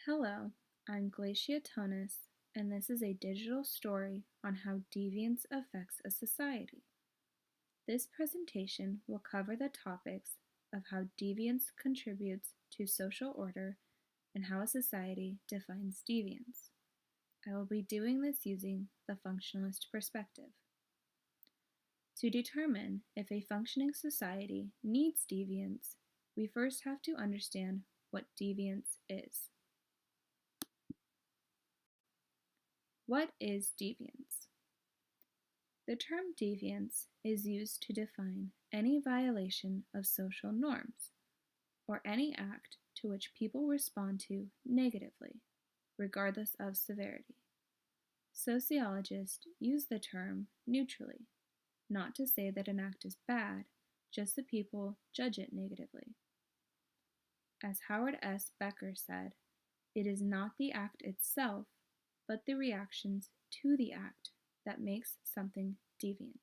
Hello, I'm Glacia Tonis, and this is a digital story on how deviance affects a society. This presentation will cover the topics of how deviance contributes to social order and how a society defines deviance. I will be doing this using the functionalist perspective. To determine if a functioning society needs deviance, we first have to understand what deviance is. What is deviance? The term deviance is used to define any violation of social norms, or any act to which people respond to negatively, regardless of severity. Sociologists use the term neutrally, not to say that an act is bad, just that people judge it negatively. As Howard S. Becker said, it is not the act itself, but the reactions to the act that makes something deviant.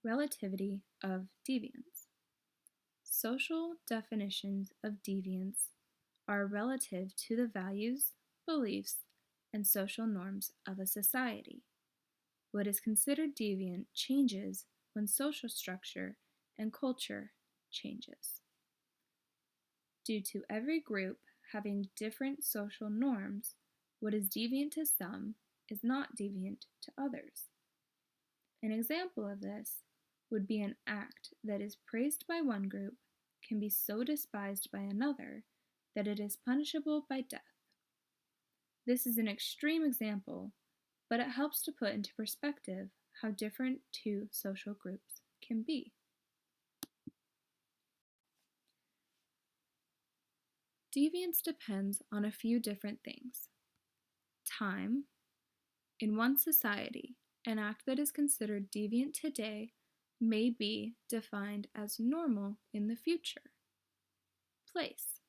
Relativity of deviance. Social definitions of deviance are relative to the values, beliefs, and social norms of a society. What is considered deviant changes when social structure and culture changes. Due to every group having different social norms, what is deviant to some is not deviant to others. An example of this would be an act that is praised by one group can be so despised by another that it is punishable by death. This is an extreme example, but it helps to put into perspective how different two social groups can be. Deviance depends on a few different things. Time. In one society, an act that is considered deviant today may be defined as normal in the future. Place.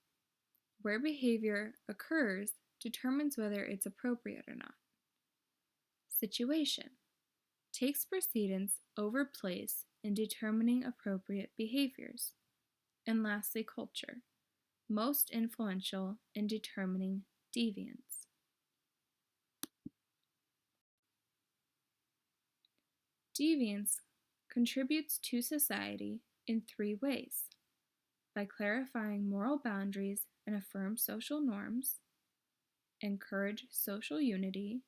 Where behavior occurs determines whether it's appropriate or not. Situation. Takes precedence over place in determining appropriate behaviors. And lastly, culture. Most influential in determining deviance. Deviance contributes to society in three ways: by clarifying moral boundaries and affirm social norms, encourage social unity,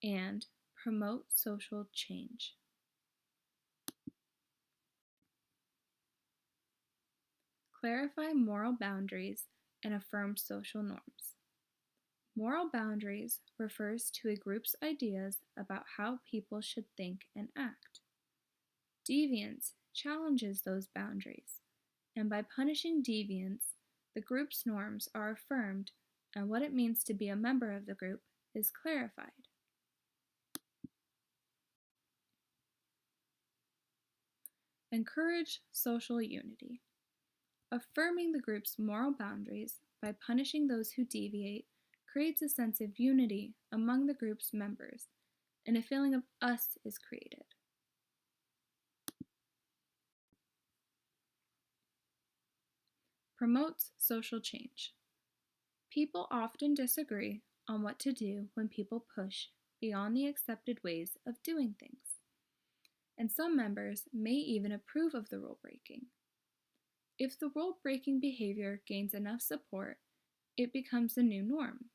and promote social change. Clarify moral boundaries and affirm social norms. Moral boundaries refers to a group's ideas about how people should think and act. Deviance challenges those boundaries, and by punishing deviance, the group's norms are affirmed and what it means to be a member of the group is clarified. Encourage social unity. Affirming the group's moral boundaries by punishing those who deviate creates a sense of unity among the group's members, and a feeling of us is created. Promotes social change. People often disagree on what to do when people push beyond the accepted ways of doing things, and some members may even approve of the rule breaking. If the rule-breaking behavior gains enough support, it becomes the new norm.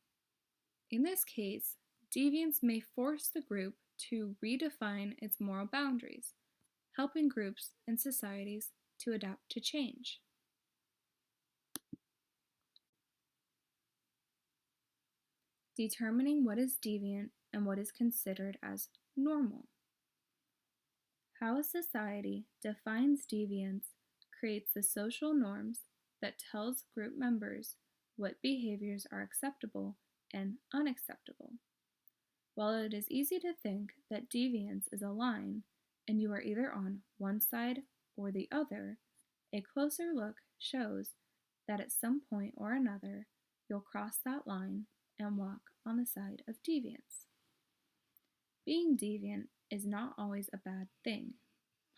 In this case, deviance may force the group to redefine its moral boundaries, helping groups and societies to adapt to change. Determining what is deviant and what is considered as normal. How a society defines deviance creates the social norms that tells group members what behaviors are acceptable and unacceptable. While it is easy to think that deviance is a line and you are either on one side or the other, a closer look shows that at some point or another you'll cross that line and walk on the side of deviance. Being deviant is not always a bad thing.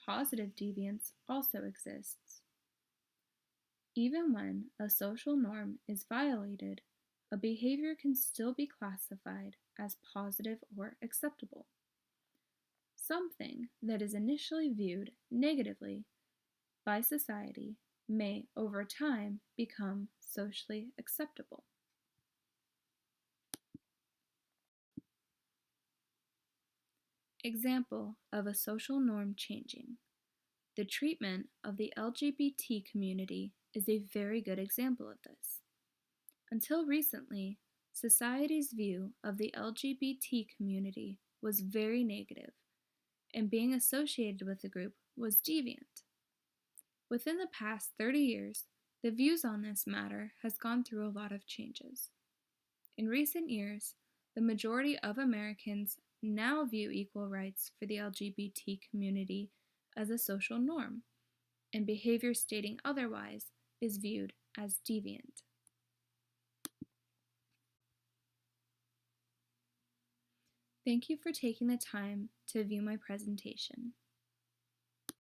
Positive deviance also exists. Even when a social norm is violated, a behavior can still be classified as positive or acceptable. Something that is initially viewed negatively by society may over time become socially acceptable. Example of a social norm changing. The treatment of the LGBT community is a very good example of this. Until recently, society's view of the LGBT community was very negative, and being associated with the group was deviant. Within the past 30 years, the views on this matter has gone through a lot of changes. In recent years, the majority of Americans now view equal rights for the LGBT community as a social norm, and behavior stating otherwise is viewed as deviant. Thank you for taking the time to view my presentation.